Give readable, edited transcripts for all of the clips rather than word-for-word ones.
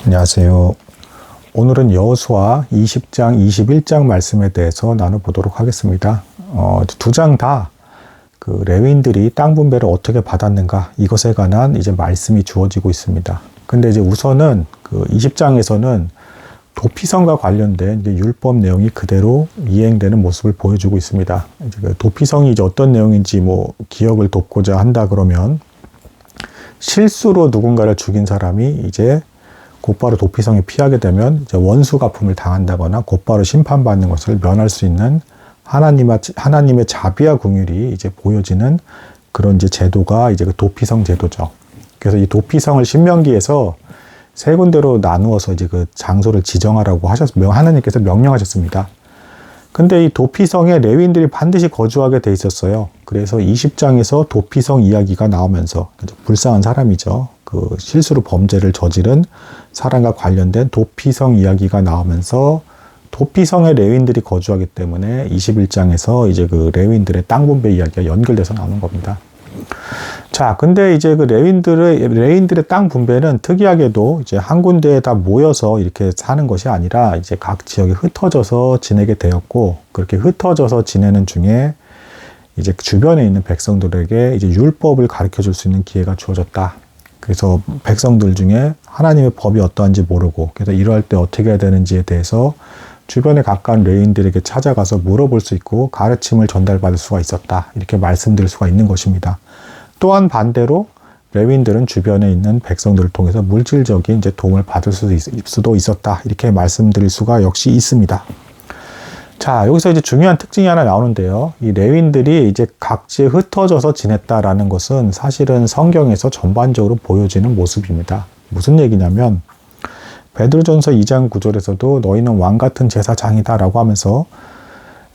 안녕하세요. 오늘은 여호수아 20장, 21장 말씀에 대해서 나눠보도록 하겠습니다. 두 장 다 그 레위인들이 땅 분배를 어떻게 받았는가 이것에 관한 이제 말씀이 주어지고 있습니다. 근데 이제 우선은 그 20장에서는 도피성과 관련된 이제 율법 내용이 그대로 이행되는 모습을 보여주고 있습니다. 이제 그 도피성이 이제 어떤 내용인지 기억을 돕고자 한다 그러면 실수로 누군가를 죽인 사람이 이제 곧바로 도피성에 피하게 되면 이제 원수 갚음을 당한다거나 곧바로 심판받는 것을 면할 수 있는 하나님의 자비와 긍휼이 이제 보여지는 그런 이제 제도가 이제 그 도피성 제도죠. 그래서 이 도피성을 신명기에서 세 군데로 나누어서 이제 그 장소를 지정하라고 하나님께서 명령하셨습니다. 근데 이 도피성에 레위인들이 반드시 거주하게 돼 있었어요. 그래서 20장에서 도피성 이야기가 나오면서 불쌍한 사람이죠. 그 실수로 범죄를 저지른 사람과 관련된 도피성 이야기가 나오면서 도피성에 레위인들이 거주하기 때문에 21장에서 이제 그 레위인들의 땅 분배 이야기가 연결돼서 나오는 겁니다. 자, 근데 이제 그 레위인들의 땅 분배는 특이하게도 이제 한 군데에 다 모여서 이렇게 사는 것이 아니라 이제 각 지역에 흩어져서 지내게 되었고, 그렇게 흩어져서 지내는 중에 이제 주변에 있는 백성들에게 이제 율법을 가르쳐 줄 수 있는 기회가 주어졌다. 그래서 백성들 중에 하나님의 법이 어떠한지 모르고, 그래서 이러할 때 어떻게 해야 되는지에 대해서 주변에 가까운 레위인들에게 찾아가서 물어볼 수 있고 가르침을 전달받을 수가 있었다. 이렇게 말씀드릴 수가 있는 것입니다. 또한 반대로 레위인들은 주변에 있는 백성들을 통해서 물질적인 이제 도움을 받을 수도 있었다. 이렇게 말씀드릴 수가 역시 있습니다. 자, 여기서 이제 중요한 특징이 하나 나오는데요. 이 레위인들이 이제 각지에 흩어져서 지냈다라는 것은 사실은 성경에서 전반적으로 보여지는 모습입니다. 무슨 얘기냐면 베드로전서 2장 9절에서도 너희는 왕 같은 제사장이다라고 하면서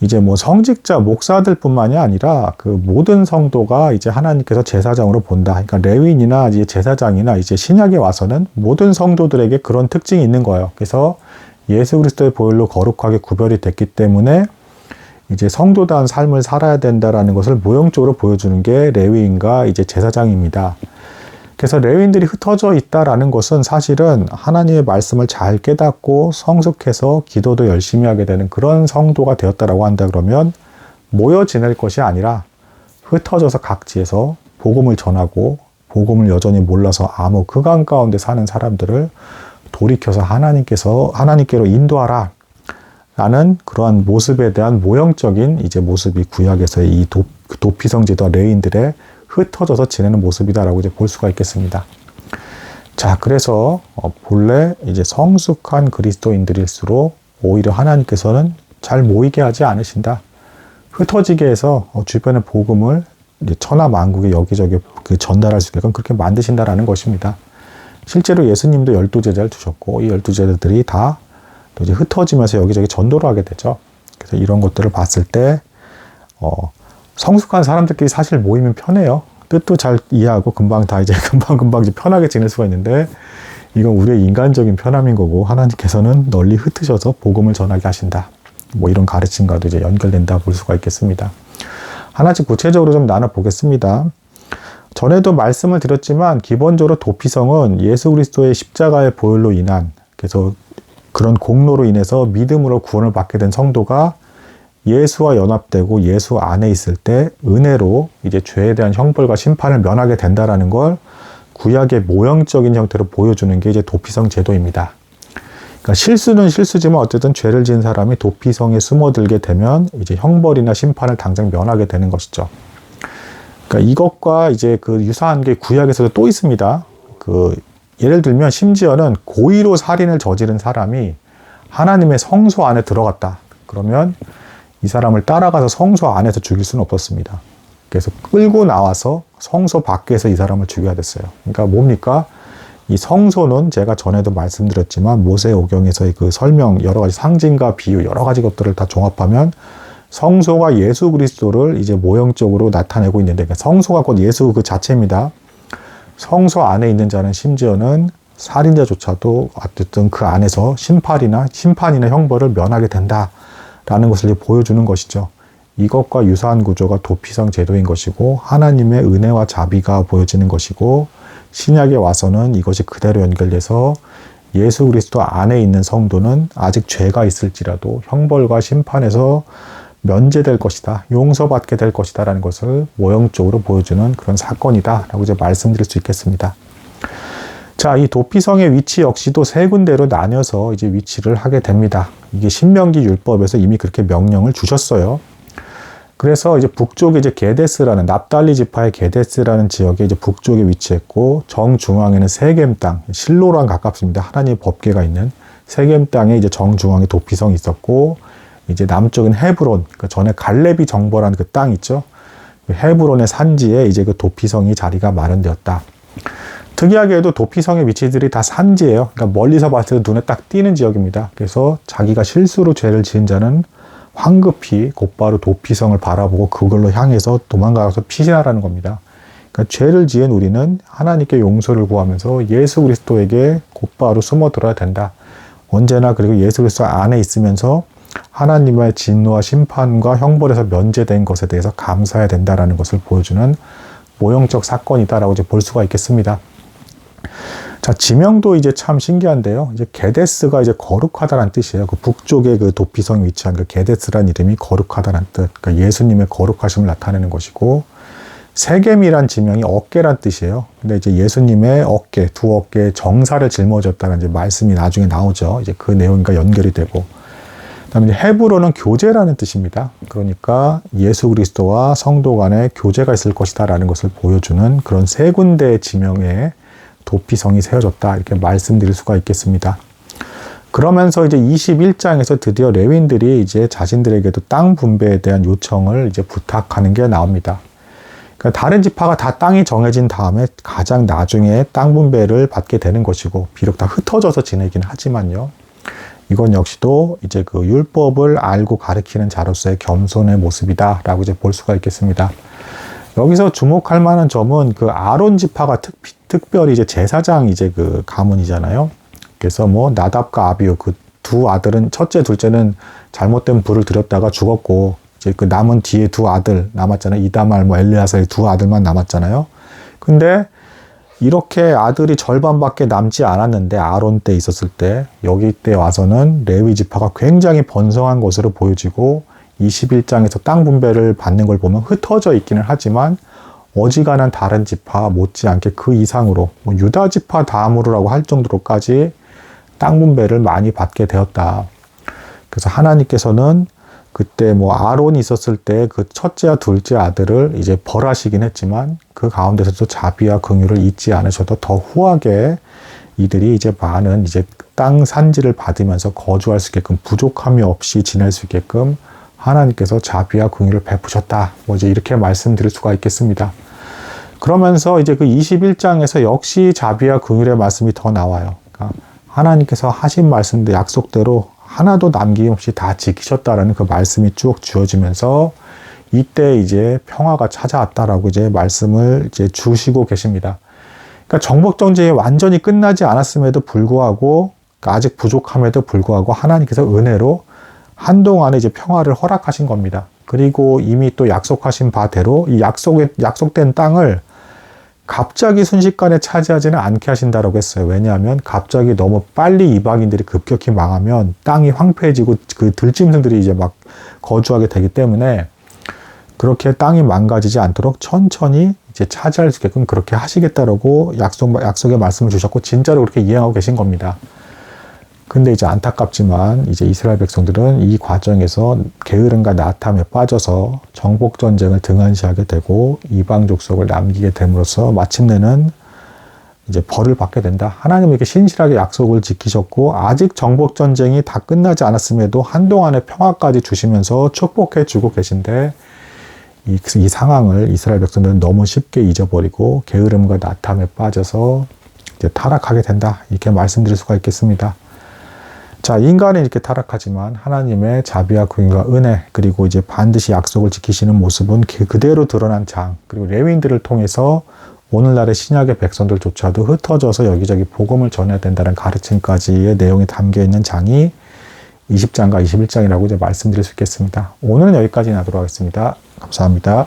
이제 성직자 목사들 뿐만이 아니라 그 모든 성도가 이제 하나님께서 제사장으로 본다. 그러니까 레위인이나 이제 제사장이나 이제 신약에 와서는 모든 성도들에게 그런 특징이 있는 거예요. 그래서 예수 그리스도의 보혈로 거룩하게 구별이 됐기 때문에 이제 성도다운 삶을 살아야 된다라는 것을 모형적으로 보여주는 게 레위인과 이제 제사장입니다. 그래서 레위인들이 흩어져 있다라는 것은 사실은 하나님의 말씀을 잘 깨닫고 성숙해서 기도도 열심히 하게 되는 그런 성도가 되었다라고 한다 그러면 모여 지낼 것이 아니라 흩어져서 각지에서 복음을 전하고 복음을 여전히 몰라서 암흑 흑암 가운데 사는 사람들을 돌이켜서 하나님께로 인도하라 라는 그러한 모습에 대한 모형적인 이제 모습이 구약에서의 이 도피성 제도와 레위인들의 흩어져서 지내는 모습이다라고 이제 볼 수가 있겠습니다. 자, 그래서 본래 이제 성숙한 그리스도인들일수록 오히려 하나님께서는 잘 모이게 하지 않으신다. 흩어지게 해서 주변의 복음을 이제 천하 만국에 여기저기 전달할 수 있게끔 그렇게 만드신다라는 것입니다. 실제로 예수님도 12제자를 두셨고 이 12제자들이 다 이제 흩어지면서 여기저기 전도를 하게 되죠. 그래서 이런 것들을 봤을 때 성숙한 사람들끼리 사실 모이면 편해요. 뜻도 잘 이해하고 금방 이제 편하게 지낼 수가 있는데 이건 우리의 인간적인 편함인 거고 하나님께서는 널리 흩으셔서 복음을 전하게 하신다. 이런 가르침과도 이제 연결된다 볼 수가 있겠습니다. 하나씩 구체적으로 좀 나눠보겠습니다. 전에도 말씀을 드렸지만 기본적으로 도피성은 예수 그리스도의 십자가의 보혈로 인한 그래서 그런 공로로 인해서 믿음으로 구원을 받게 된 성도가 예수와 연합되고 예수 안에 있을 때 은혜로 이제 죄에 대한 형벌과 심판을 면하게 된다라는 걸 구약의 모형적인 형태로 보여주는 게 이제 도피성 제도입니다. 그러니까 실수는 실수지만 어쨌든 죄를 지은 사람이 도피성에 숨어들게 되면 이제 형벌이나 심판을 당장 면하게 되는 것이죠. 그러니까 이것과 이제 그 유사한 게 구약에서도 또 있습니다. 예를 들면 심지어는 고의로 살인을 저지른 사람이 하나님의 성소 안에 들어갔다. 그러면 이 사람을 따라가서 성소 안에서 죽일 수는 없었습니다. 그래서 끌고 나와서 성소 밖에서 이 사람을 죽여야 됐어요. 그러니까 뭡니까? 이 성소는 제가 전에도 말씀드렸지만 모세오경에서의 그 설명, 여러 가지 상징과 비유, 여러 가지 것들을 다 종합하면 성소가 예수 그리스도를 이제 모형적으로 나타내고 있는데 성소가 곧 예수 그 자체입니다. 성소 안에 있는 자는 심지어는 살인자조차도 어쨌든 그 안에서 심판이나 형벌을 면하게 된다라는 것을 보여주는 것이죠. 이것과 유사한 구조가 도피성 제도인 것이고 하나님의 은혜와 자비가 보여지는 것이고 신약에 와서는 이것이 그대로 연결돼서 예수 그리스도 안에 있는 성도는 아직 죄가 있을지라도 형벌과 심판에서 면제될 것이다, 용서받게 될 것이다 라는 것을 모형적으로 보여주는 그런 사건이다 라고 이제 말씀드릴 수 있겠습니다. 자, 이 도피성의 위치 역시도 세 군데로 나뉘어서 이제 위치를 하게 됩니다. 이게 신명기 율법에서 이미 그렇게 명령을 주셨어요. 그래서 이제 북쪽에 이제 게데스라는, 납달리 지파의 게데스라는 지역에 이제 북쪽에 위치했고, 정중앙에는 세겜 땅, 실로랑 가깝습니다. 하나님의 법궤가 있는 세겜 땅에 이제 정중앙에 도피성이 있었고, 이제 남쪽은 헤브론, 그 전에 갈렙이 정벌한 그 땅 있죠. 그 헤브론의 산지에 이제 그 도피성이 자리가 마련되었다. 특이하게도 도피성의 위치들이 다 산지예요. 그러니까 멀리서 봤을 때 눈에 딱 띄는 지역입니다. 그래서 자기가 실수로 죄를 지은 자는 황급히 곧바로 도피성을 바라보고 그걸로 향해서 도망가서 피신하라는 겁니다. 그러니까 죄를 지은 우리는 하나님께 용서를 구하면서 예수 그리스도에게 곧바로 숨어들어야 된다. 언제나 그리고 예수 그리스도 안에 있으면서 하나님의 진노와 심판과 형벌에서 면제된 것에 대해서 감사해야 된다라는 것을 보여주는 모형적 사건이다라고 이제 볼 수가 있겠습니다. 자, 지명도 이제 참 신기한데요. 이제 게데스가 이제 거룩하다는 뜻이에요. 그 북쪽에 그 도피성에 위치한 그 게데스란 이름이 거룩하다는 뜻, 그러니까 예수님의 거룩하심을 나타내는 것이고, 세겜이란 지명이 어깨란 뜻이에요. 근데 이제 예수님의 어깨, 두 어깨에 정사를 짊어졌다는 이제 말씀이 나중에 나오죠. 이제 그 내용과 연결이 되고, 그다음에 이제 헤브론은 교제라는 뜻입니다. 그러니까 예수 그리스도와 성도 간에 교제가 있을 것이다라는 것을 보여주는 그런 세 군데의 지명에 도피성이 세워졌다, 이렇게 말씀드릴 수가 있겠습니다. 그러면서 이제 21장에서 드디어 레위인들이 이제 자신들에게도 땅 분배에 대한 요청을 이제 부탁하는 게 나옵니다. 그러니까 다른 지파가 다 땅이 정해진 다음에 가장 나중에 땅 분배를 받게 되는 것이고, 비록 다 흩어져서 지내긴 하지만요. 이건 역시도 이제 그 율법을 알고 가르치는 자로서의 겸손의 모습이다라고 이제 볼 수가 있겠습니다. 여기서 주목할 만한 점은 그 아론 지파가 특별히 이제 제사장 이제 그 가문이잖아요. 그래서 뭐 나답과 아비후 그 두 아들은, 첫째, 둘째는 잘못된 불을 들였다가 죽었고, 이제 그 남은 뒤에 두 아들 남았잖아요. 이다말, 뭐 엘리야사의 두 아들만 남았잖아요. 근데 이렇게 아들이 절반밖에 남지 않았는데, 아론 때 있었을 때, 여기 때 와서는 레위 지파가 굉장히 번성한 것으로 보여지고, 21장에서 땅 분배를 받는 걸 보면 흩어져 있기는 하지만 어지간한 다른 지파 못지않게 그 이상으로, 뭐 유다 지파 다음으로라고 할 정도로까지 땅 분배를 많이 받게 되었다. 그래서 하나님께서는 그때 뭐 아론이 있었을 때 그 첫째와 둘째 아들을 이제 벌하시긴 했지만, 그 가운데서도 자비와 긍휼을 잊지 않으셔도 더 후하게 이들이 이제 많은 이제 땅 산지를 받으면서 거주할 수 있게끔, 부족함이 없이 지낼 수 있게끔 하나님께서 자비와 긍휼을 베푸셨다. 뭐 이제 이렇게 말씀드릴 수가 있겠습니다. 그러면서 이제 그 21장에서 역시 자비와 긍휼의 말씀이 더 나와요. 그러니까 하나님께서 하신 말씀들 약속대로 하나도 남김없이 다 지키셨다라는 그 말씀이 쭉 주어지면서 이때 이제 평화가 찾아왔다라고 이제 말씀을 이제 주시고 계십니다. 그러니까 정복 전쟁이 완전히 끝나지 않았음에도 불구하고, 그러니까 아직 부족함에도 불구하고 하나님께서 은혜로 한동안에 이제 평화를 허락하신 겁니다. 그리고 이미 또 약속하신 바대로 이 약속된 땅을 갑자기 순식간에 차지하지는 않게 하신다라고 했어요. 왜냐하면 갑자기 너무 빨리 이방인들이 급격히 망하면 땅이 황폐해지고 그 들짐승들이 이제 막 거주하게 되기 때문에, 그렇게 땅이 망가지지 않도록 천천히 이제 차지할 수 있게끔 그렇게 하시겠다라고 약속의 말씀을 주셨고, 진짜로 그렇게 이행하고 계신 겁니다. 근데 이제 안타깝지만 이제 이스라엘 백성들은 이 과정에서 게으름과 나탐에 빠져서 정복 전쟁을 등한시하게 되고 이방 족속을 남기게 됨으로써 마침내는 이제 벌을 받게 된다. 하나님에게 신실하게 약속을 지키셨고, 아직 정복 전쟁이 다 끝나지 않았음에도 한동안의 평화까지 주시면서 축복해 주고 계신데, 이 상황을 이스라엘 백성들은 너무 쉽게 잊어버리고 게으름과 나탐에 빠져서 이제 타락하게 된다. 이렇게 말씀드릴 수가 있겠습니다. 자, 인간은 이렇게 타락하지만 하나님의 자비와 긍휼과 은혜, 그리고 이제 반드시 약속을 지키시는 모습은 그대로 드러난 장, 그리고 레위인들을 통해서 오늘날의 신약의 백성들조차도 흩어져서 여기저기 복음을 전해야 된다는 가르침까지의 내용이 담겨 있는 장이 20장과 21장이라고 이제 말씀드릴 수 있겠습니다. 오늘은 여기까지 하도록 하겠습니다. 감사합니다.